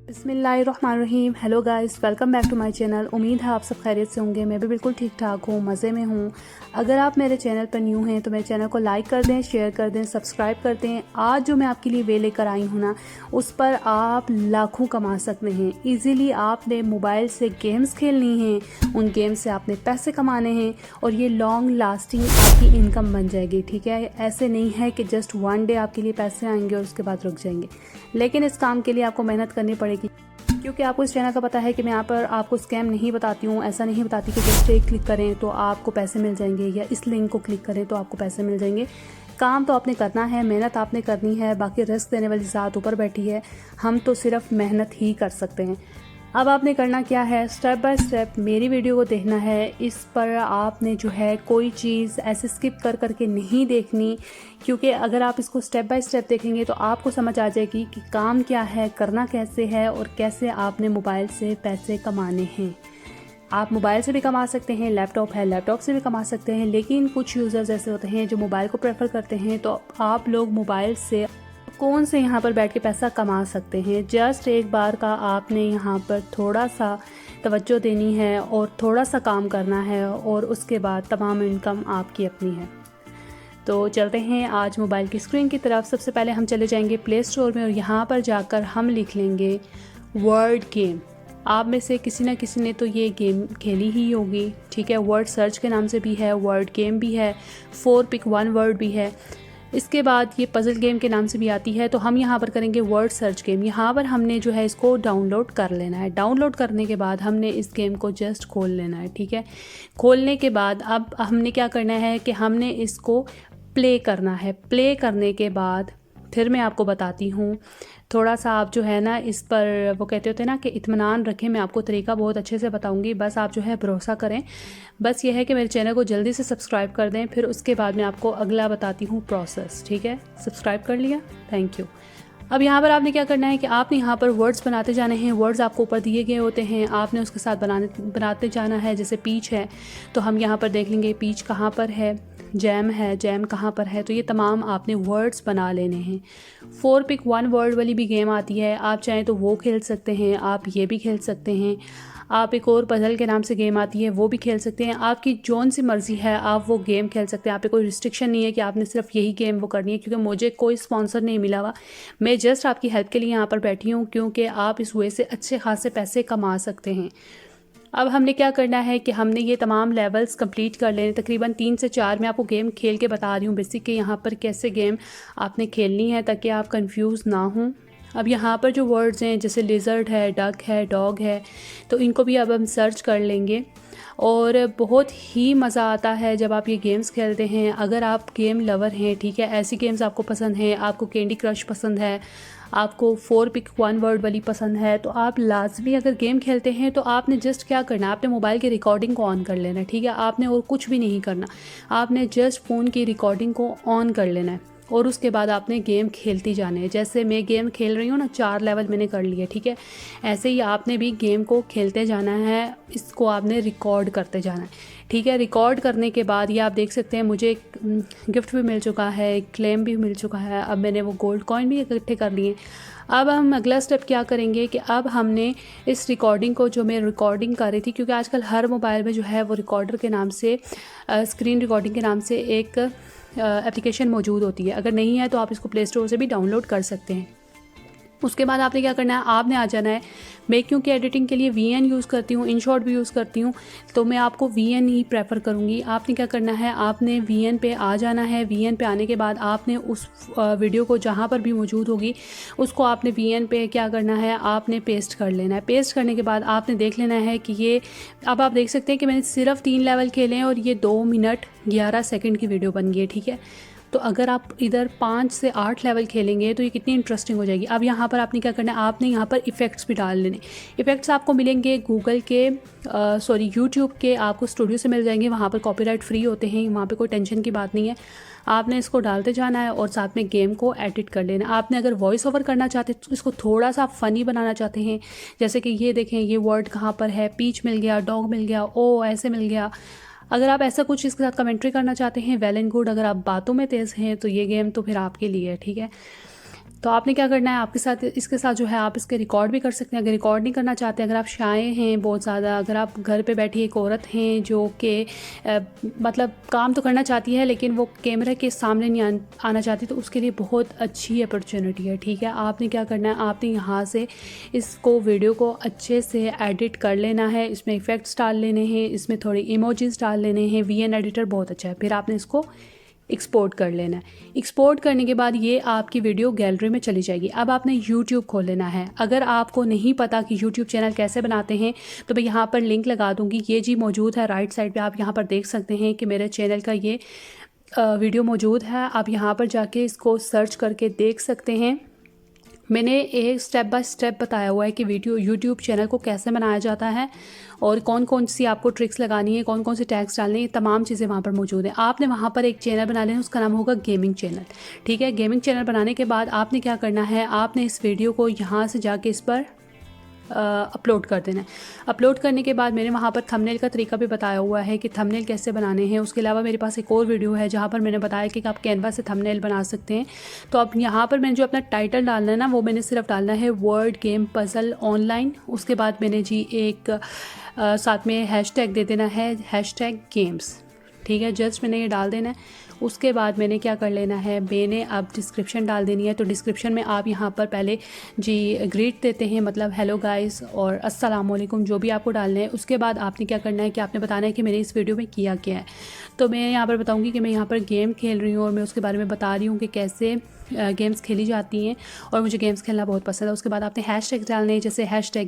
बिस्मिल्लाहिर्रहमानिर्रहीम। Hello guys, welcome back to my channel. उम्मीद है आप सब खैरियत से होंगे। मैं भी बिल्कुल ठीक ठाक हूँ, मज़े में हूँ। अगर आप मेरे चैनल पर न्यू हैं तो मेरे चैनल को लाइक कर दें, शेयर कर दें, सब्सक्राइब कर दें। आज जो मैं आपके लिए वे लेकर आई हूँ ना, उस पर आप लाखों कमा सकते हैं ईज़िली। आपने मोबाइल से गेम्स खेलनी हैं, उन गेम से आपने पैसे कमाने हैं और ये लॉन्ग लास्टिंग आपकी इनकम बन जाएगी। ठीक है, ऐसे नहीं है कि जस्ट वन डे आपके लिए पैसे आएंगे और उसके बाद रुक जाएंगे। लेकिन इस काम के लिए आपको मेहनत करनी पड़ेगी, क्योंकि आपको इस चैनल का पता है कि मैं यहाँ पर आपको स्कैम नहीं बताती हूँ। ऐसा नहीं बताती कि जस्ट एक क्लिक करें तो आपको पैसे मिल जाएंगे या इस लिंक को क्लिक करें तो आपको पैसे मिल जाएंगे। काम तो आपने करना है, मेहनत आपने करनी है। बाकी रिस्क देने वाली ज़ात ऊपर बैठी है, हम तो सिर्फ मेहनत ही कर सकते हैं। अब आपने करना क्या है, स्टेप बाय स्टेप मेरी वीडियो को देखना है। इस पर आपने जो है कोई चीज़ ऐसे स्किप कर करके नहीं देखनी, क्योंकि अगर आप इसको स्टेप बाय स्टेप देखेंगे तो आपको समझ आ जाएगी कि काम क्या है, करना कैसे है और कैसे आपने मोबाइल से पैसे कमाने हैं। आप मोबाइल से भी कमा सकते हैं, लैपटॉप है लैपटॉप से भी कमा सकते हैं, लेकिन कुछ यूज़र्स ऐसे होते हैं जो मोबाइल को प्रेफर करते हैं। तो आप लोग मोबाइल से कौन से यहाँ पर बैठ के पैसा कमा सकते हैं। जस्ट एक बार का आपने यहाँ पर थोड़ा सा तवज्जो देनी है और थोड़ा सा काम करना है और उसके बाद तमाम इनकम आपकी अपनी है। तो चलते हैं आज मोबाइल की स्क्रीन की तरफ। सबसे पहले हम चले जाएंगे प्ले स्टोर में और यहाँ पर जाकर हम लिख लेंगे वर्ड गेम। आप में से किसी न किसी ने तो ये गेम खेली ही होगी। ठीक है, वर्ड सर्च के नाम से भी है, वर्ड गेम भी है, 4 पिक 1 वर्ड भी है। इसके बाद ये पज़ल गेम के नाम से भी आती है। तो हम यहाँ पर करेंगे वर्ड सर्च गेम। यहाँ पर हमने जो है इसको डाउनलोड कर लेना है। डाउनलोड करने के बाद हमने इस गेम को जस्ट खोल लेना है। ठीक है, खोलने के बाद अब हमने क्या करना है कि हमने इसको प्ले करना है। प्ले करने के बाद फिर मैं आपको बताती हूँ। थोड़ा सा आप जो है ना इस पर, वो कहते होते हैं ना कि इत्मीनान रखें। मैं आपको तरीका बहुत अच्छे से बताऊंगी, बस आप जो है भरोसा करें। बस ये है कि मेरे चैनल को जल्दी से सब्सक्राइब कर दें, फिर उसके बाद मैं आपको अगला बताती हूँ प्रोसेस। ठीक है, सब्सक्राइब कर लिया, थैंक यू। अब यहाँ पर आपने क्या करना है कि आपने यहाँ पर वर्ड्स बनाते जाने हैं। वर्ड्स आपको ऊपर दिए गए होते हैं, आपने उसके साथ बनाते जाना है। जैसे पीच है तो हम यहाँ पर देख लेंगे पीच कहाँ पर है, जैम है, जैम कहाँ पर है। तो ये तमाम आपने वर्ड्स बना लेने हैं। 4 पिक 1 वर्ड वाली भी गेम आती है, आप चाहें तो वो खेल सकते हैं, आप ये भी खेल सकते हैं। आप एक और पज़ल के नाम से गेम आती है, वो भी खेल सकते हैं। आपकी जौन सी मर्ज़ी है आप वो गेम खेल सकते हैं। आप पे कोई रिस्ट्रिक्शन नहीं है कि आपने सिर्फ यही गेम वो करनी है, क्योंकि मुझे कोई स्पॉन्सर नहीं मिला हुआ। मैं जस्ट आपकी हेल्प के लिए यहाँ पर बैठी हूँ, क्योंकि आप इस वे से अच्छे खासे पैसे कमा सकते हैं। अब हमने क्या करना है कि हमने ये तमाम लेवल्स कंप्लीट कर लेने, तकरीबन 3 से 4 मैं आपको गेम खेल के बता रही हूँ बेसिक कि यहाँ पर कैसे गेम आपने खेलनी है, ताकि आप कंफ्यूज ना हों। अब यहाँ पर जो वर्ड्स हैं जैसे लिजर्ड है, डक है, डॉग है, तो इनको भी अब हम सर्च कर लेंगे। और बहुत ही मज़ा आता है जब आप ये गेम्स खेलते हैं। अगर आप गेम लवर हैं, ठीक है, ऐसी गेम्स आपको पसंद हैं, आपको कैंडी क्रश पसंद है, आपको 4 पिक 1 वर्ड वाली पसंद है, तो आप लाजमी अगर गेम खेलते हैं तो आपने जस्ट क्या करना है, आपने मोबाइल की रिकॉर्डिंग को ऑन कर लेना है। ठीक है, आपने और कुछ भी नहीं करना, आपने जस्ट फ़ोन की रिकॉर्डिंग को ऑन कर लेना है और उसके बाद आपने गेम खेलती जाने हैं। जैसे मैं गेम खेल रही हूँ ना, 4 लेवल मैंने कर लिए। ठीक है, ऐसे ही आपने भी गेम को खेलते जाना है, इसको आपने रिकॉर्ड करते जाना है। ठीक है, रिकॉर्ड करने के बाद ये आप देख सकते हैं मुझे एक गिफ्ट भी मिल चुका है, क्लेम भी मिल चुका है। अब मैंने वो गोल्ड कॉइन भी इकट्ठे कर लिए। अब हम अगला स्टेप क्या करेंगे कि अब हमने इस रिकॉर्डिंग को, जो मैं रिकॉर्डिंग कर रही थी, क्योंकि आजकल हर मोबाइल में जो है वो रिकॉर्डर के नाम से, स्क्रीन रिकॉर्डिंग के नाम से एक एप्लीकेशन मौजूद होती है। अगर नहीं है तो आप इसको प्ले स्टोर से भी डाउनलोड कर सकते हैं। उसके बाद आपने क्या करना है, आपने आ जाना है। मैं क्योंकि एडिटिंग के लिए VN यूज़ करती हूँ, InShot भी यूज़ करती हूँ, तो मैं आपको VN ही प्रेफर करूँगी। आपने क्या करना है, आपने VN पे आ जाना है। VN पे आने के बाद आपने उस वीडियो को जहाँ पर भी मौजूद होगी उसको आपने VN पे क्या करना है, आपने पेस्ट कर लेना है। पेस्ट करने के बाद आपने देख लेना है कि ये, अब आप देख सकते हैं कि मैंने सिर्फ 3 लेवल खेले हैं और ये 2 मिनट 11 सेकंड की वीडियो बन गई है। ठीक है, तो अगर आप इधर 5 से 8 लेवल खेलेंगे तो ये कितनी इंटरेस्टिंग हो जाएगी। अब यहाँ पर आपने क्या करना है, आपने यहाँ पर इफ़ेक्ट्स भी डाल लेने। इफ़ेक्ट्स आपको मिलेंगे गूगल के, यूट्यूब के आपको स्टूडियो से मिल जाएंगे। वहाँ पर कॉपीराइट फ्री होते हैं, वहाँ पे कोई टेंशन की बात नहीं है। आपने इसको डालते जाना है और साथ में गेम को एडिट कर लेना। आपने अगर वॉइस ओवर करना चाहते हैं तो इसको थोड़ा सा फ़नी बनाना चाहते हैं, जैसे कि ये देखें ये वर्ड कहाँ पर है, पीच मिल गया, डॉग मिल गया, ओ ऐसे मिल गया। अगर आप ऐसा कुछ इसके साथ कमेंट्री करना चाहते हैं, वेल एंड गुड। अगर आप बातों में तेज़ हैं तो ये गेम तो फिर आपके लिए है। ठीक है, तो आपने क्या करना है, आपके साथ इसके साथ जो है आप इसके रिकॉर्ड भी कर सकते हैं। अगर रिकॉर्ड नहीं करना चाहते, अगर आप शाय हैं बहुत ज़्यादा, अगर आप घर पे बैठी एक औरत हैं जो कि मतलब काम तो करना चाहती है लेकिन वो कैमरे के सामने नहीं आना चाहती, तो उसके लिए बहुत अच्छी अपॉर्चुनिटी है। ठीक है, आपने क्या करना है, आपने यहाँ से इसको वीडियो को अच्छे से एडिट कर लेना है, इसमें इफ़ेक्ट्स डाल लेने हैं, इसमें थोड़ी इमोजीज डाल लेने हैं। VN एडिटर बहुत अच्छा है। फिर आपने इसको एक्सपोर्ट कर लेना है। एक्सपोर्ट करने के बाद ये आपकी वीडियो गैलरी में चली जाएगी। अब आपने यूट्यूब खोल लेना है। अगर आपको नहीं पता कि यूट्यूब चैनल कैसे बनाते हैं तो मैं यहाँ पर लिंक लगा दूँगी, ये जी मौजूद है राइट साइड पे। आप यहाँ पर देख सकते हैं कि मेरे चैनल का ये वीडियो मौजूद है। आप यहाँ पर जाके इसको सर्च करके देख सकते हैं। मैंने एक स्टेप बाय स्टेप बताया हुआ है कि वीडियो यूट्यूब चैनल को कैसे बनाया जाता है और कौन कौन सी आपको ट्रिक्स लगानी है, कौन कौन से टैग्स डालने हैं, तमाम चीज़ें वहाँ पर मौजूद हैं। आपने वहाँ पर एक चैनल बना लेना, उसका नाम होगा गेमिंग चैनल। ठीक है, गेमिंग चैनल बनाने के बाद आपने क्या करना है, आपने इस वीडियो को यहाँ से जाके इस पर अपलोड कर देना है। अपलोड करने के बाद मैंने वहाँ पर थंबनेल का तरीका भी बताया हुआ है कि थंबनेल कैसे बनाने हैं। उसके अलावा मेरे पास एक और वीडियो है जहाँ पर मैंने बताया कि आप कैनवा से थंबनेल बना सकते हैं। तो अब यहाँ पर मैंने जो अपना टाइटल डालना है ना, वो मैंने सिर्फ डालना है वर्ड गेम पजल ऑनलाइन। उसके बाद मैंने जी एक साथ में हैशटैग दे देना है, #गेम्स। ठीक है, जस्ट मैंने ये डाल देना है। उसके बाद मैंने क्या कर लेना है, मैंने अब डिस्क्रिप्शन डाल देनी है। तो डिस्क्रिप्शन में आप यहाँ पर पहले जी ग्रीट देते हैं, मतलब हेलो गाइस और अस्सलाम वालेकुम, जो भी आपको डालना है। उसके बाद आपने क्या करना है कि आपने बताना है कि मैंने इस वीडियो में किया क्या है। तो मैं यहाँ पर बताऊँगी कि मैं यहाँ पर गेम खेल रही हूँ और मैं उसके बारे में बता रही हूँ कि कैसे गेम्स खेली जाती हैं और मुझे गेम्स खेलना बहुत पसंद है। उसके बाद आपने हैशटैग डालने हैं, जैसे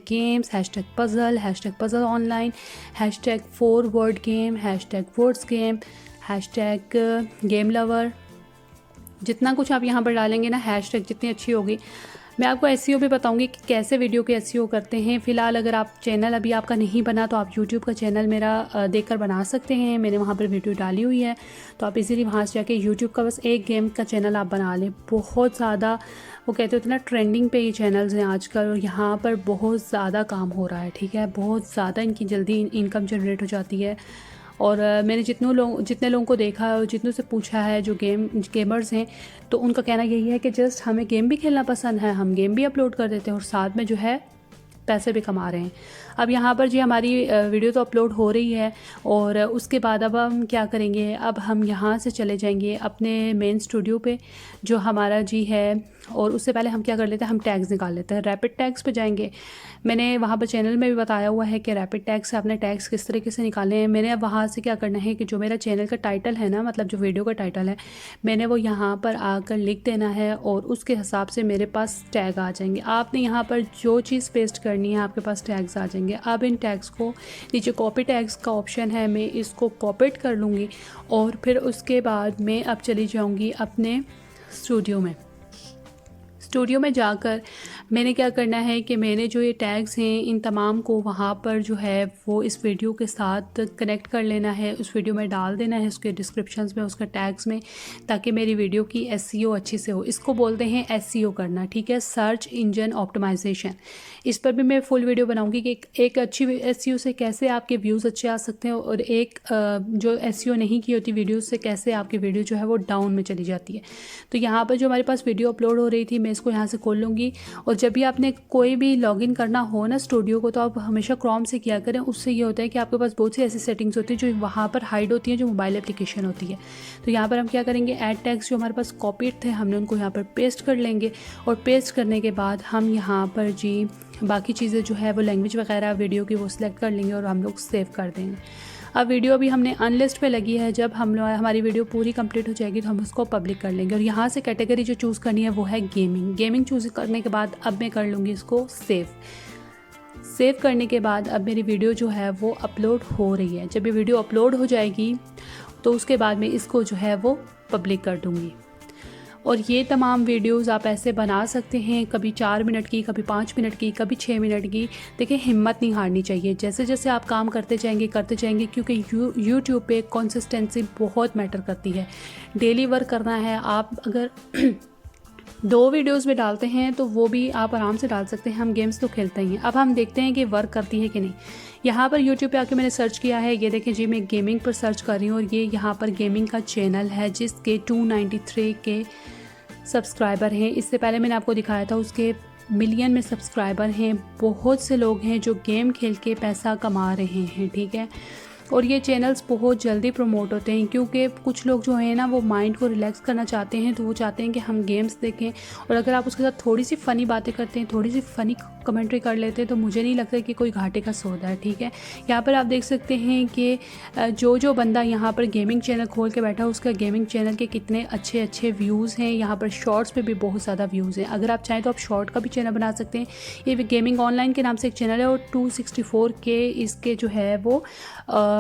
#games, #puzzle online, #4word game, #words game, #game lover. जितना कुछ आप यहाँ पर डालेंगे ना, हैशटैग जितनी अच्छी होगी। मैं आपको SEO भी बताऊंगी कि कैसे वीडियो के SEO करते हैं। फ़िलहाल अगर आप चैनल अभी आपका नहीं बना तो आप YouTube का चैनल मेरा देखकर बना सकते हैं। मैंने वहाँ पर वीडियो डाली हुई है, तो आप इजीली वहाँ से जाके YouTube का बस एक गेम का चैनल आप बना लें। बहुत ज़्यादा वो कहते होते हैं ना, ट्रेंडिंग पे ये चैनल्स हैं आजकल और यहाँ पर बहुत ज़्यादा काम हो रहा है। ठीक है, बहुत ज़्यादा इनकी जल्दी इनकम जनरेट हो जाती है। और मैंने जितने लोगों को देखा है और जितनों से पूछा है जो गेमर्स हैं, तो उनका कहना यही है कि जस्ट हमें गेम भी खेलना पसंद है, हम गेम भी अपलोड कर देते हैं और साथ में जो है पैसे भी कमा रहे हैं। अब यहाँ पर जी हमारी वीडियो तो अपलोड हो रही है और उसके बाद अब हम क्या करेंगे, अब हम यहाँ से चले जाएंगे अपने मेन स्टूडियो पे जो हमारा जी है। और उससे पहले हम क्या कर लेते हैं, हम टैग्स निकाल लेते हैं। रैपिड टैग्स पे जाएंगे। मैंने वहाँ पर चैनल में भी बताया हुआ है कि रैपिड टैग से आपने टैग्स किस तरीके से निकालने हैं। मैंने अब वहाँ से क्या करना है कि जो मेरा चैनल का टाइटल है ना, मतलब जो वीडियो का टाइटल है, मैंने वो यहाँ पर आकर लिख देना है और उसके हिसाब से मेरे पास टैग आ जाएंगे। आपने यहाँ पर जो चीज़ पेस्ट करनी है आपके पास टैग्स आ जाएंगे। अब इन टैग्स को नीचे कॉपी टैग्स का ऑप्शन है, मैं इसको कॉपी कर लूँगी और फिर उसके बाद मैं अब चली जाऊँगी अपने स्टूडियो में जाकर मैंने क्या करना है कि मैंने जो ये टैग्स हैं इन तमाम को वहाँ पर जो है वो इस वीडियो के साथ कनेक्ट कर लेना है, उस वीडियो में डाल देना है, उसके डिस्क्रिप्शंस में, उसका टैग्स में, ताकि मेरी वीडियो की SEO अच्छी से हो। इसको बोलते हैं SEO करना। ठीक है, सर्च इंजन ऑप्टिमाइजेशन। इस पर भी मैं फुल वीडियो बनाऊंगी कि एक अच्छी SEO से कैसे आपके व्यूज़ अच्छे आ सकते हैं और एक जो SEO नहीं की होती वीडियो से कैसे आपकी वीडियो जो है वो डाउन में चली जाती है। तो यहाँ पर जो हमारे पास वीडियो अपलोड हो रही थी, मैं इसको यहाँ से खोल लूँगी। और जब भी आपने कोई भी लॉगिन करना हो ना स्टूडियो को, तो आप हमेशा क्रोम से किया करें। उससे ये होता है कि आपके पास बहुत सी ऐसी सेटिंग्स होती है जो वहाँ पर हाइड होती हैं, जो मोबाइल एप्लीकेशन होती है। तो यहाँ पर हम क्या करेंगे, ऐड टैग्स जो हमारे पास कॉपीड थे हमने उनको यहाँ पर पेस्ट कर लेंगे और पेस्ट करने के बाद हम यहाँ पर जी बाकी चीज़ें जो है वो लैंग्वेज वगैरह वीडियो की वो सिलेक्ट कर लेंगे और हम लोग सेव कर देंगे। अब वीडियो अभी हमने अनलिस्ट पे लगी है, जब हमारी वीडियो पूरी कंप्लीट हो जाएगी तो हम उसको पब्लिक कर लेंगे। और यहाँ से कैटेगरी जो चूज़ करनी है वो है गेमिंग चूज़ करने के बाद अब मैं कर लूँगी इसको सेव करने के बाद अब मेरी वीडियो जो है वो अपलोड हो रही है। जब ये वीडियो अपलोड हो जाएगी तो उसके बाद मैं इसको जो है वो पब्लिक कर दूँगी। और ये तमाम वीडियोस आप ऐसे बना सकते हैं, कभी 4 मिनट की, कभी 5 मिनट की, कभी 6 मिनट की। देखिए, हिम्मत नहीं हारनी चाहिए। जैसे जैसे आप काम करते जाएंगे क्योंकि यूट्यूब पे कंसिस्टेंसी बहुत मैटर करती है। डेली वर्क करना है। आप अगर 2 वीडियोस में डालते हैं तो वो भी आप आराम से डाल सकते हैं। हम गेम्स तो खेलते ही हैं। अब हम देखते हैं कि वर्क करती है कि नहीं। यहाँ पर यूट्यूब पे आके मैंने सर्च किया है, ये देखें जी, मैं गेमिंग पर सर्च कर रही हूँ और ये यहाँ पर गेमिंग का चैनल है जिसके 293 के सब्सक्राइबर हैं। इससे पहले मैंने आपको दिखाया था उसके मिलियन में सब्सक्राइबर हैं। बहुत से लोग हैं जो गेम खेल के पैसा कमा रहे हैं, ठीक है। और ये चैनल्स बहुत जल्दी प्रमोट होते हैं क्योंकि कुछ लोग जो है ना वो माइंड को रिलैक्स करना चाहते हैं, तो वो चाहते हैं कि हम गेम्स देखें। और अगर आप उसके साथ थोड़ी सी फ़नी बातें करते हैं, थोड़ी सी फ़नी कमेंट्री कर लेते हैं, तो मुझे नहीं लगता कि कोई घाटे का सौदा है, ठीक है। यहाँ पर आप देख सकते हैं कि जो बंदा यहाँ पर गेमिंग चैनल खोल के बैठा है उसका गेमिंग चैनल के कितने अच्छे अच्छे व्यूज़ हैं। यहाँ पर शॉर्ट्स पे भी बहुत ज़्यादा व्यूज़ हैं। अगर आप चाहें तो आप शॉर्ट का भी चैनल बना सकते हैं। ये गेमिंग ऑनलाइन के नाम से एक चैनल है और 264K इसके जो है वो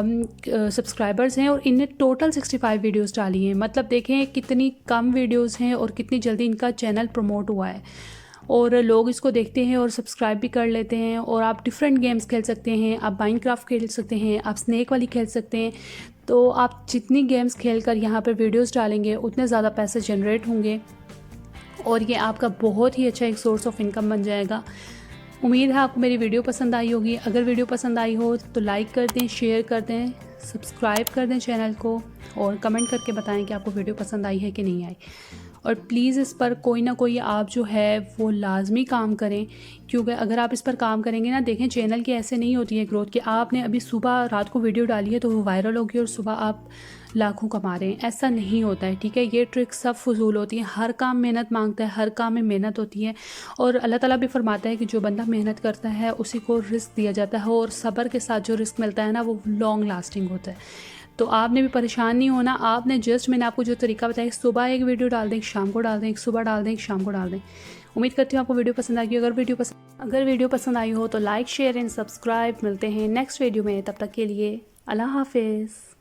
सब्सक्राइबर्स हैं और इनने टोटल 65 वीडियोस डाली हैं। मतलब देखें कितनी कम वीडियोस हैं और कितनी जल्दी इनका चैनल प्रमोट हुआ है और लोग इसको देखते हैं और सब्सक्राइब भी कर लेते हैं। और आप डिफरेंट गेम्स खेल सकते हैं, आप माइनक्राफ्ट खेल सकते हैं, आप स्नेक वाली खेल सकते हैं। तो आप जितनी गेम्स खेल कर यहाँ पर वीडियोज़ डालेंगे उतने ज़्यादा पैसे जनरेट होंगे और ये आपका बहुत ही अच्छा एक सोर्स ऑफ इनकम बन जाएगा। उम्मीद है आपको मेरी वीडियो पसंद आई होगी। अगर वीडियो पसंद आई हो तो लाइक कर दें, शेयर कर दें, सब्सक्राइब कर दें चैनल को और कमेंट करके बताएं कि आपको वीडियो पसंद आई है कि नहीं आई। और प्लीज़ इस पर कोई ना कोई आप जो है वो लाजमी काम करें, क्योंकि अगर आप इस पर काम करेंगे ना, देखें चैनल की ऐसे नहीं होती है ग्रोथ कि आपने अभी सुबह रात को वीडियो डाली है तो वो वायरल होगी और सुबह आप लाखों कमा रहे हैं। ऐसा नहीं होता है, ठीक है। ये ट्रिक सब फजूल होती है। हर काम मेहनत मांगता है, हर काम में मेहनत होती है। और अल्लाह ताला भी फरमाता है कि जो बंदा मेहनत करता है उसी को रिस्क दिया जाता है और सब्र के साथ जो रिस्क मिलता है ना वो लॉन्ग लास्टिंग होता है। तो आपने भी परेशान नहीं होना। आपने जस्ट मैंने आपको जो तरीका बताया, सुबह एक वीडियो डाल दें, एक शाम को डाल दें, एक सुबह डाल दें, एक शाम को डाल दें। उम्मीद करती हूँ आपको वीडियो पसंद आएगी। अगर वीडियो पसंद आई हो तो लाइक शेयर एंड सब्सक्राइब। मिलते हैं नेक्स्ट वीडियो में, तब तक के लिए अल्लाह हाफिज़।